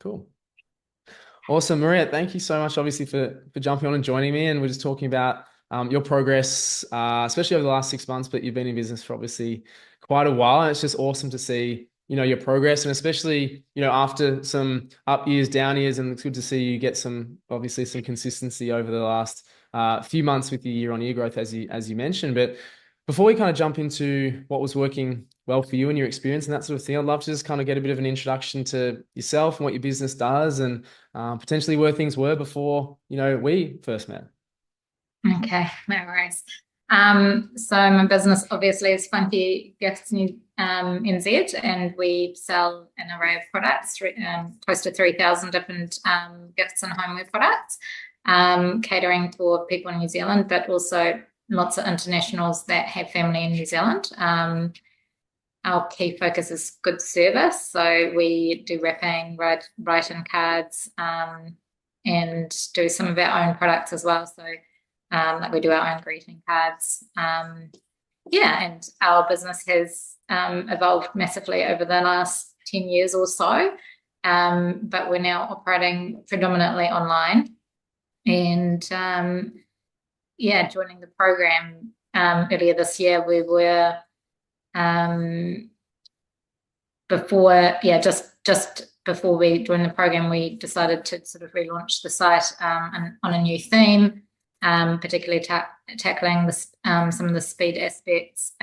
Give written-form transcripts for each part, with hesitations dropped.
Cool. Awesome, Maria. Thank you so much, obviously, for jumping on and joining me. And we're just talking about your progress, especially over the last 6 months. But you've been in business for obviously quite a while, and it's just awesome to see your progress, and especially after some up years, down years, and it's good to see you get some obviously some consistency over the last few months with your year-on-year growth, as you mentioned. But before we kind of jump into what was working well for you and your experience and that sort of thing, I'd love to just kind of get a bit of an introduction to yourself and what your business does, and potentially where things were before, we first met. Okay, no worries. So my business obviously is Funky Gifts NZ, and we sell an array of products, close to 3,000 different gifts and homeware products, catering for people in New Zealand, but also lots of internationals that have family in New Zealand. Our key focus is good service, so we do wrapping, write-in cards, and do some of our own products as well. So like we do our own greeting cards. And our business has evolved massively over the last 10 years or so, but we're now operating predominantly online. And joining the program earlier this year, we were just before we joined the program, we decided to sort of relaunch the site on a new theme, particularly tackling some of the speed aspects,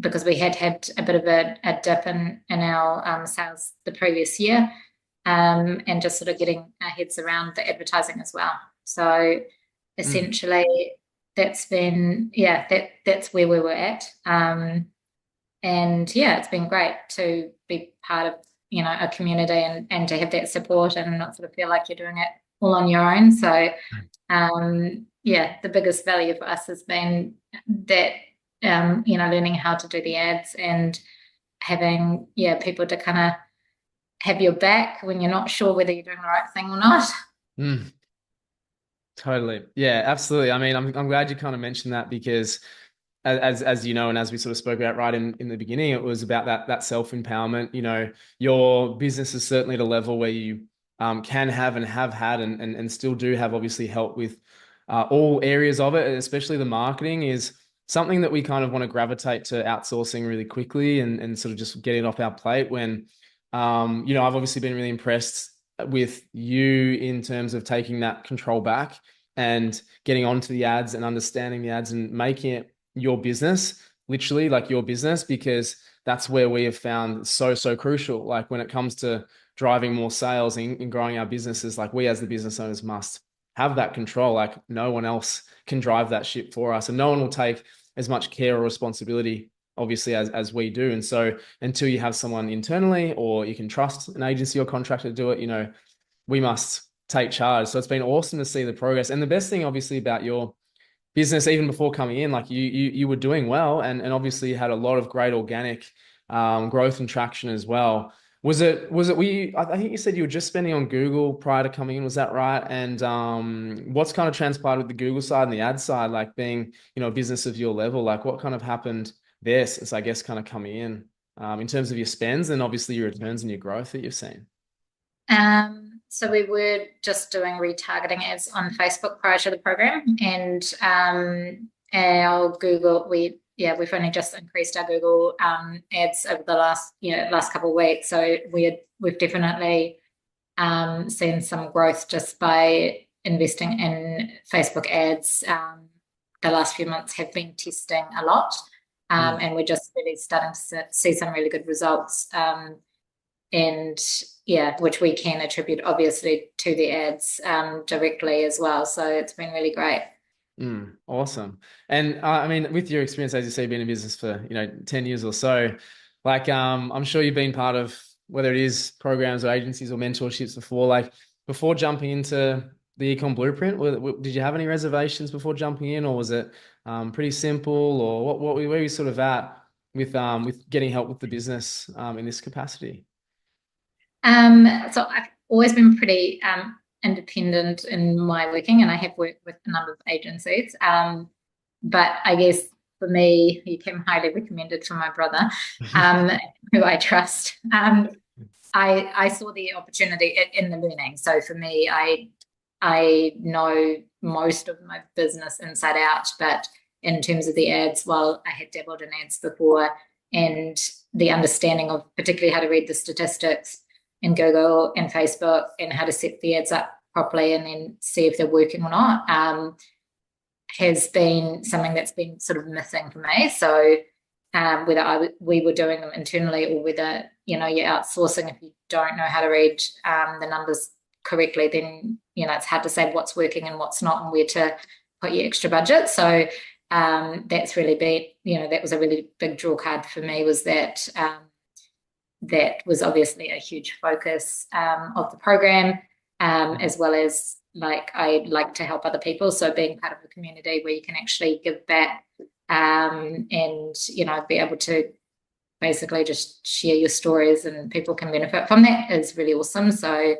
because we had a bit of a dip in our sales the previous year, and just sort of getting our heads around the advertising as well. So essentially, that's been that's where we were at, it's been great to be part of a community and to have that support and not sort of feel like you're doing it all on your own. So the biggest value for us has been that learning how to do the ads and having people to kind of have your back when you're not sure whether you're doing the right thing or not. Totally. Yeah, absolutely. I mean, I'm glad you kind of mentioned that, because as you know, and as we sort of spoke about right in the beginning, it was about that self-empowerment. Your business is certainly at a level where you can have and have had and still do have obviously help with all areas of it, especially the marketing is something that we kind of want to gravitate to outsourcing really quickly and sort of just getting it off our plate when, I've obviously been really impressed with you in terms of taking that control back and getting onto the ads and understanding the ads and making it your business, literally like your business, because that's where we have found so crucial. Like when it comes to driving more sales and growing our businesses, like we as the business owners must have that control. Like no one else can drive that ship for us, and no one will take as much care or responsibility obviously as we do. And so until you have someone internally or you can trust an agency or contractor to do it, we must take charge. So it's been awesome to see the progress. And the best thing obviously about your business, even before coming in, like you were doing well and obviously had a lot of great organic growth and traction as well. I think you said you were just spending on Google prior to coming in, was that right? And what's kind of transpired with the Google side and the ad side, like being, a business of your level, like what kind of happened there since I guess kind of coming in terms of your spends and obviously your returns and your growth that you've seen? So we were just doing retargeting ads on Facebook prior to the program, and our Google, we've only just increased our Google ads over the last couple of weeks. So we've definitely seen some growth just by investing in Facebook ads. The last few months have been testing a lot, and we're just really starting to see some really good results. Which we can attribute obviously to the ads directly as well. So it's been really great. Awesome. And I mean, with your experience, as you say, being in business for 10 years or so, like I'm sure you've been part of whether it is programs or agencies or mentorships before. Like before jumping into the Ecom Blueprint, did you have any reservations before jumping in, or was it pretty simple, or where were you sort of at with getting help with the business in this capacity? So I've always been pretty independent in my working, and I have worked with a number of agencies. But I guess for me, you came highly recommended from my brother, who I trust. I saw the opportunity in the learning. So for me, I know most of my business inside out, but in terms of the ads, well, I had dabbled in ads before, and the understanding of particularly how to read the statistics in Google and Facebook and how to set the ads up properly and then see if they're working or not has been something that's been sort of missing for me. So whether we were doing them internally or whether, you're outsourcing, if you don't know how to read the numbers correctly, then, it's hard to say what's working and what's not and where to put your extra budget. So that's really been, that was a really big draw card for me, was that that was obviously a huge focus of the program, as well as I like to help other people. So being part of a community where you can actually give back and, be able to basically just share your stories and people can benefit from that is really awesome. So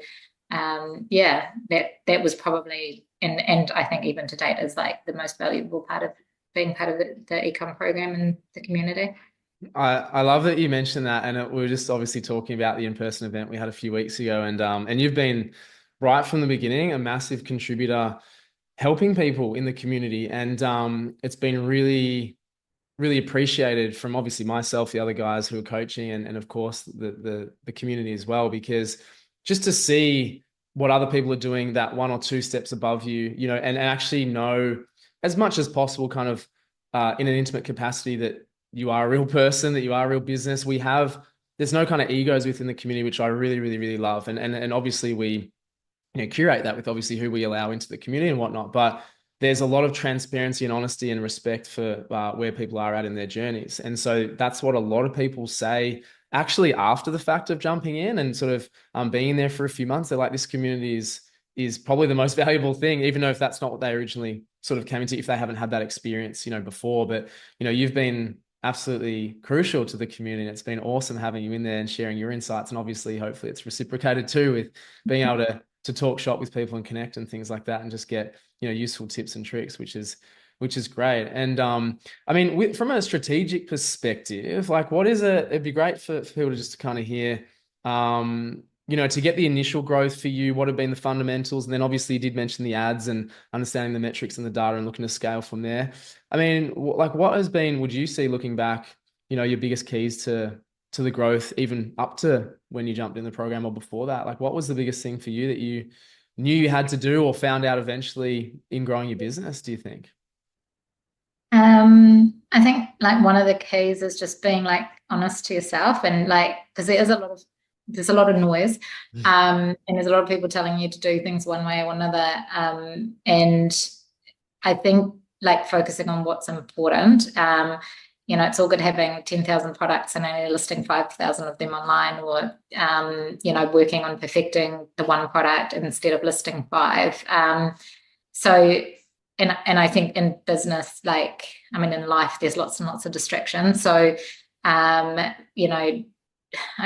that was probably, and I think even to date is the most valuable part of being part of the ecom program and the community. I love that you mentioned that, and we were just obviously talking about the in-person event we had a few weeks ago, and you've been right from the beginning a massive contributor, helping people in the community, and it's been really, really appreciated from obviously myself, the other guys who are coaching, and of course the community as well, because just to see what other people are doing that one or two steps above you, and actually know as much as possible, kind of in an intimate capacity, that you are a real person, that you are a real business. There's no kind of egos within the community, which I really, really, really love. And obviously we, curate that with obviously who we allow into the community and whatnot. But there's a lot of transparency and honesty and respect for where people are at in their journeys. And so that's what a lot of people say actually after the fact of jumping in and sort of being there for a few months. They're like, this community is probably the most valuable thing, even though if that's not what they originally sort of came into, if they haven't had that experience, before. But, you've been absolutely crucial to the community. It's been awesome having you in there and sharing your insights. And obviously, hopefully it's reciprocated too, with being able to talk shop with people and connect and things like that, and just get, useful tips and tricks, which is great. And I mean, from a strategic perspective, what is it'd be great for people to just kind of hear, to get the initial growth for you, what have been the fundamentals? And then obviously you did mention the ads and understanding the metrics and the data and looking to scale from there. I mean, what has been, would you see looking back, your biggest keys to the growth, even up to when you jumped in the program or before that? What was the biggest thing for you that you knew you had to do or found out eventually in growing your business, do you think? I think one of the keys is just being honest to yourself, and because there's a lot of noise, and there's a lot of people telling you to do things one way or another, and I think focusing on what's important. It's all good having 10,000 products and only listing 5,000 of them online, or working on perfecting the one product instead of listing 5. And I think in business, in life, there's lots and lots of distractions. So, I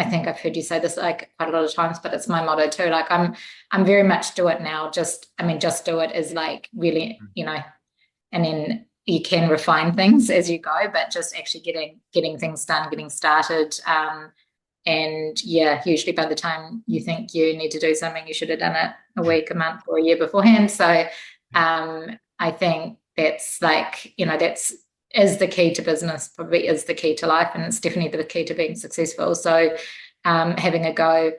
think I've heard you say this quite a lot of times, but it's my motto too. I'm very much do it now. Just do it is really, and then you can refine things as you go, but just actually getting things done, getting started. And usually by the time you think you need to do something, you should have done it a week, a month, or a year beforehand. So, I think that's that's is the key to business, probably is the key to life, and it's definitely the key to being successful. So having a go,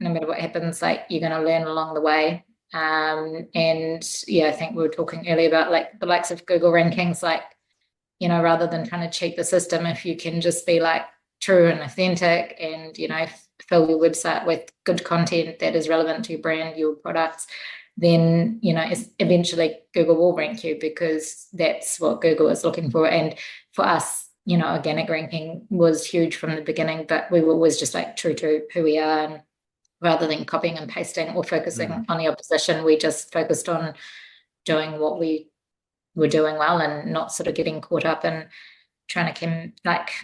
no matter what happens, you're going to learn along the way. And I think we were talking earlier about the likes of Google rankings, rather than trying to cheat the system, if you can just be true and authentic and, fill your website with good content that is relevant to your brand, your products, then, eventually Google will rank you, because that's what Google is looking for. And for us, organic ranking was huge from the beginning, but we were always just true to who we are, and rather than copying and pasting or focusing on the opposition, we just focused on doing what we were doing well and not sort of getting caught up in trying to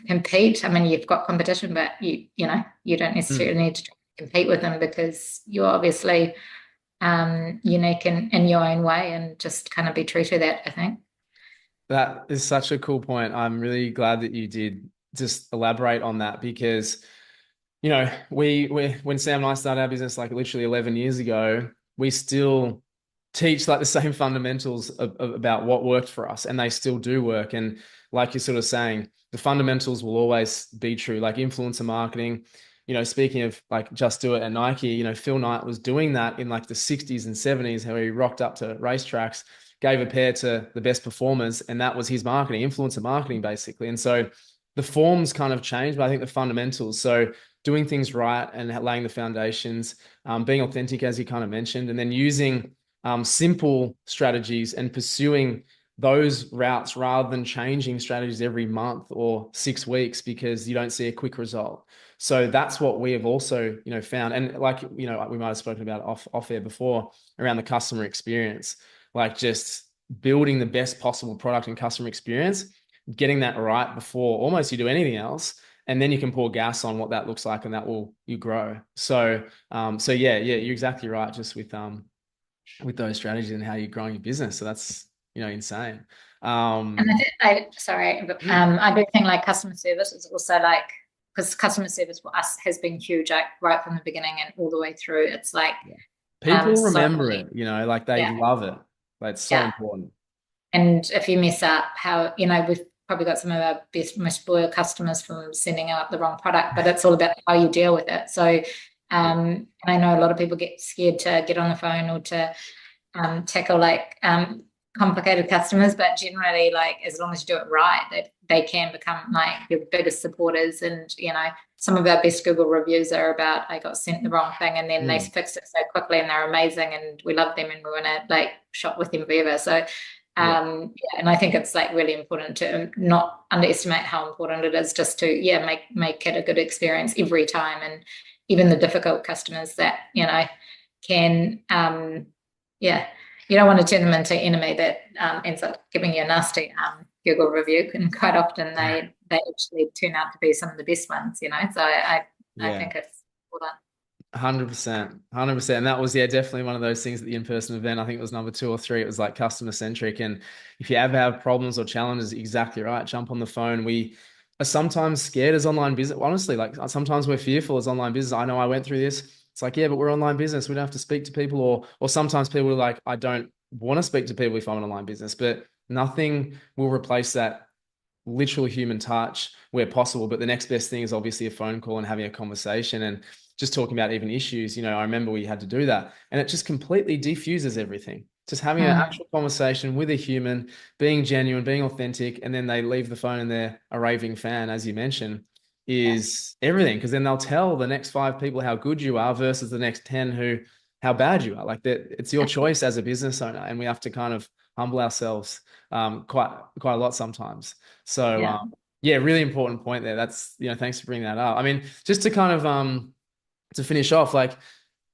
compete. I mean, you've got competition, but you don't necessarily need to compete with them, because you're obviously unique in your own way, and just kind of be true to that, I think. That is such a cool point. I'm really glad that you did just elaborate on that because, we when Sam and I started our business like literally 11 years ago, we still teach like the same fundamentals about what worked for us, and they still do work. And like you're sort of saying, the fundamentals will always be true. Like influencer marketing, speaking of like Just Do It and Nike, Phil Knight was doing that in like the 60s and 70s, how he rocked up to racetracks, gave a pair to the best performers, and that was his marketing, influencer marketing, basically. And so the forms kind of changed, but I think the fundamentals. So doing things right and laying the foundations, being authentic, as you kind of mentioned, and then using simple strategies and pursuing those routes rather than changing strategies every month or 6 weeks because you don't see a quick result. So that's what we have also, found. And like, we might have spoken about off air before around the customer experience, like just building the best possible product and customer experience, getting that right before almost you do anything else. And then you can pour gas on what that looks like, and that will you grow. So yeah, you're exactly right. Just with those strategies and how you're growing your business. So that's, insane. And sorry, but I do think like customer service is also like, because customer service for us has been huge, like right from the beginning and all the way through. It's like People so remember it, like they yeah, love it. Like it's so yeah. important. And if you mess up, how we've probably got some of our best, most loyal customers from sending out the wrong product, but it's all about how you deal with it. So, I know a lot of people get scared to get on the phone or to tackle like complicated customers, but generally, like as long as you do it right, they can become like your biggest supporters. And some of our best Google reviews are about I got sent the wrong thing, and then they fixed it so quickly, and they're amazing, and we love them, and we want to like shop with them forever. So. And I think it's like really important to not underestimate how important it is just to make it a good experience every time, and even the difficult customers that can you don't want to turn them into enemy that ends up giving you a nasty Google review, and quite often they actually turn out to be some of the best ones. So I think it's important. 100%, 100%. And that was, definitely one of those things at the in-person event. I think it was number 2 or 3. It was like customer centric. And if you ever have problems or challenges, exactly right, jump on the phone. We are sometimes scared as online business. Honestly, like sometimes we're fearful as online business. I know I went through this. It's like, yeah, but we're online business. We don't have to speak to people. Or sometimes people are like, I don't want to speak to people if I'm an online business, but nothing will replace that literal human touch where possible. But the next best thing is obviously a phone call and having a conversation and just talking about even issues. I remember we had to do that, and it just completely defuses everything. Just having an actual conversation with a human, being genuine, being authentic, and then they leave the phone and they're a raving fan, as you mentioned, is everything. Because then they'll tell the next 5 people how good you are versus the next 10 who how bad you are. Like that, it's your choice as a business owner, and we have to kind of humble ourselves quite a lot sometimes. So really important point there. That's thanks for bringing that up. I mean, just to kind of to finish off, like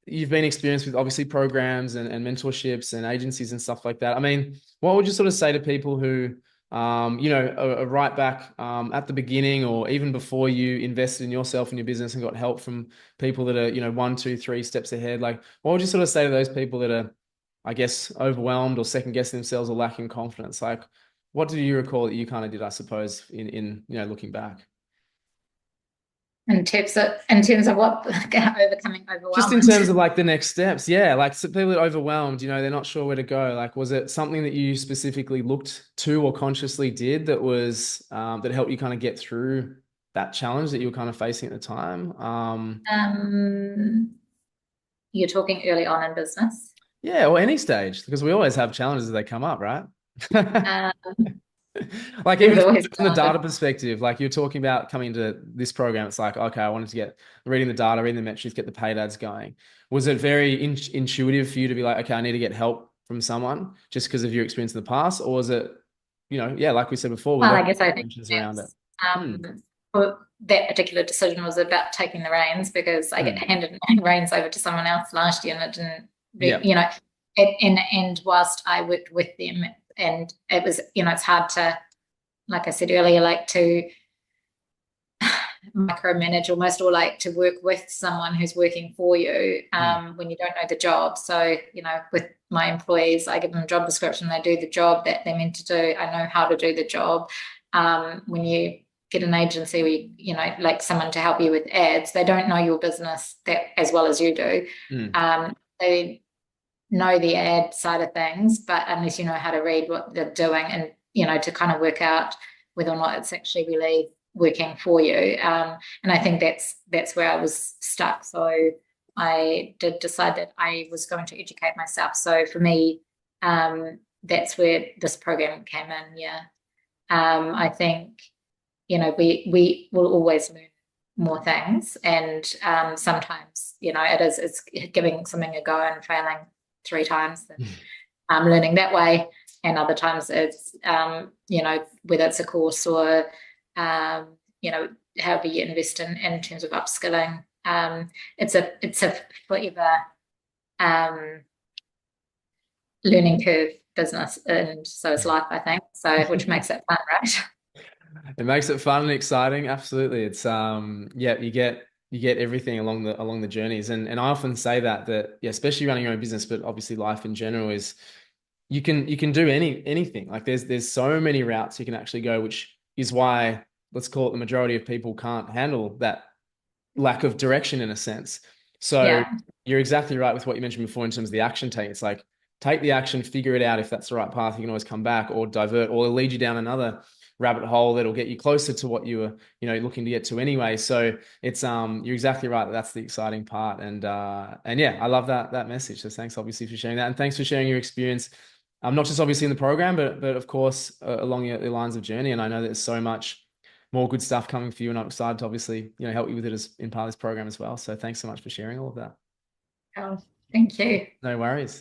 you've been experienced with obviously programs and mentorships and agencies and stuff like that. I mean, what would you sort of say to people who, are right back at the beginning or even before you invested in yourself and your business and got help from people that are, 1, 2, 3 steps ahead? Like, what would you sort of say to those people that are, I guess, overwhelmed or second guessing themselves or lacking confidence? Like, what do you recall that you kind of did, I suppose, in looking back? In terms of what overcoming overwhelm. Just in terms of like the next steps, like so people are overwhelmed, they're not sure where to go. Like, was it something that you specifically looked to or consciously did that was that helped you kind of get through that challenge that you were kind of facing at the time? You're talking early on in business. Yeah, or any stage, because we always have challenges as they come up, right? Like even from the data perspective, like you're talking about coming to this program, it's like, okay, I wanted to get reading the data, reading the metrics, get the paid ads going. Was it very intuitive for you to be like, okay, I need to get help from someone just because of your experience in the past? Or was it, like we said before, well, I guess I think around it? That particular decision was about taking the reins because I get handed reins over to someone else last year, and it didn't, and whilst I worked with them, and it was, it's hard to, like I said earlier, like to micromanage almost, or like to work with someone who's working for you when you don't know the job. So, with my employees, I give them a job description, they do the job that they're meant to do. I know how to do the job. When you get an agency where like someone to help you with ads, they don't know your business that as well as you do. They know the ad side of things, but unless you know how to read what they're doing and to kind of work out whether or not it's actually really working for you. And I think that's where I was stuck. So I did decide that I was going to educate myself. So for me, that's where this program came in. Yeah. I think, we will always learn more things. And sometimes, it's giving something a go and failing 3 times and learning that way. And other times it's, whether it's a course or, however you invest in terms of upskilling. It's a forever learning curve business. And so is life, I think. So, which makes it fun, right? It makes it fun and exciting. Absolutely. It's, you get everything along the journeys. And I often say that, yeah, especially running your own business, but obviously life in general is, you can do anything. Like there's so many routes you can actually go, which is why, let's call it, the majority of people can't handle that lack of direction in a sense. So You're exactly right with what you mentioned before in terms of the action take. It's like, take the action, figure it out. If that's the right path, you can always come back or divert, or lead you down another rabbit hole that'll get you closer to what you were, looking to get to anyway. So it's, you're exactly right. That's the exciting part. And yeah, I love that message. So thanks obviously for sharing that. And thanks for sharing your experience. Not just obviously in the program, but of course, along your lines of journey. And I know there's so much more good stuff coming for you, and I'm excited to obviously, help you with it as in part of this program as well. So thanks so much for sharing all of that. Oh, thank you. No worries.